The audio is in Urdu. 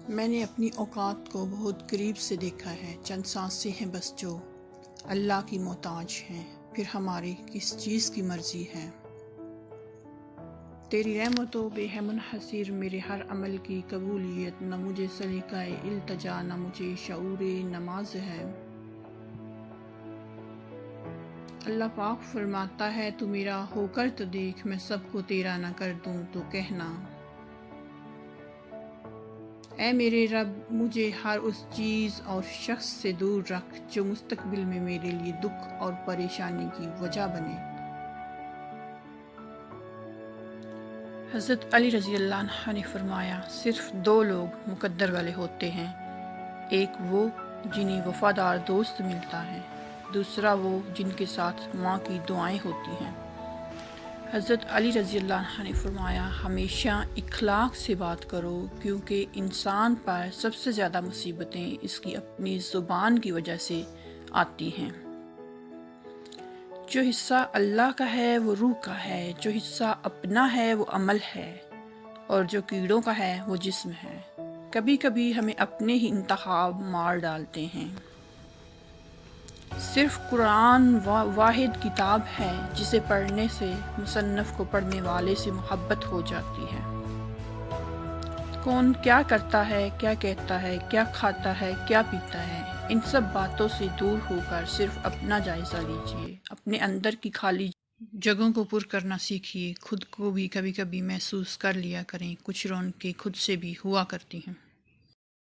میں نے اپنی اوقات کو بہت قریب سے دیکھا ہے، چند سانسیں ہیں بس جو اللہ کی محتاج ہیں، پھر ہماری کس چیز کی مرضی ہے۔ تیری رحمتوں بے ہے منحصر میرے ہر عمل کی قبولیت، نہ مجھے سلیقہ التجا نہ مجھے شعور نماز ہے۔ اللہ پاک فرماتا ہے تو میرا ہو کر تو دیکھ، میں سب کو تیرا نہ کر دوں تو کہنا۔ اے میرے رب، مجھے ہر اس چیز اور شخص سے دور رکھ جو مستقبل میں میرے لیے دکھ اور پریشانی کی وجہ بنے۔ حضرت علی رضی اللہ عنہ نے فرمایا، صرف دو لوگ مقدر والے ہوتے ہیں، ایک وہ جنہیں وفادار دوست ملتا ہے، دوسرا وہ جن کے ساتھ ماں کی دعائیں ہوتی ہیں۔ حضرت علی رضی اللہ عنہ نے فرمایا، ہمیشہ اخلاق سے بات کرو، کیونکہ انسان پر سب سے زیادہ مصیبتیں اس کی اپنی زبان کی وجہ سے آتی ہیں۔ جو حصہ اللہ کا ہے وہ روح کا ہے، جو حصہ اپنا ہے وہ عمل ہے، اور جو کیڑوں کا ہے وہ جسم ہے۔ کبھی کبھی ہمیں اپنے ہی انتخاب مار ڈالتے ہیں۔ صرف قرآن واحد کتاب ہے جسے پڑھنے سے مصنف کو پڑھنے والے سے محبت ہو جاتی ہے۔ کون کیا کرتا ہے، کیا کہتا ہے، کیا کھاتا ہے، کیا پیتا ہے، ان سب باتوں سے دور ہو کر صرف اپنا جائزہ لیجئے، اپنے اندر کی خالی جگہوں کو پر کرنا سیکھیے، خود کو بھی کبھی کبھی محسوس کر لیا کریں، کچھ رونقیں خود سے بھی ہوا کرتی ہیں۔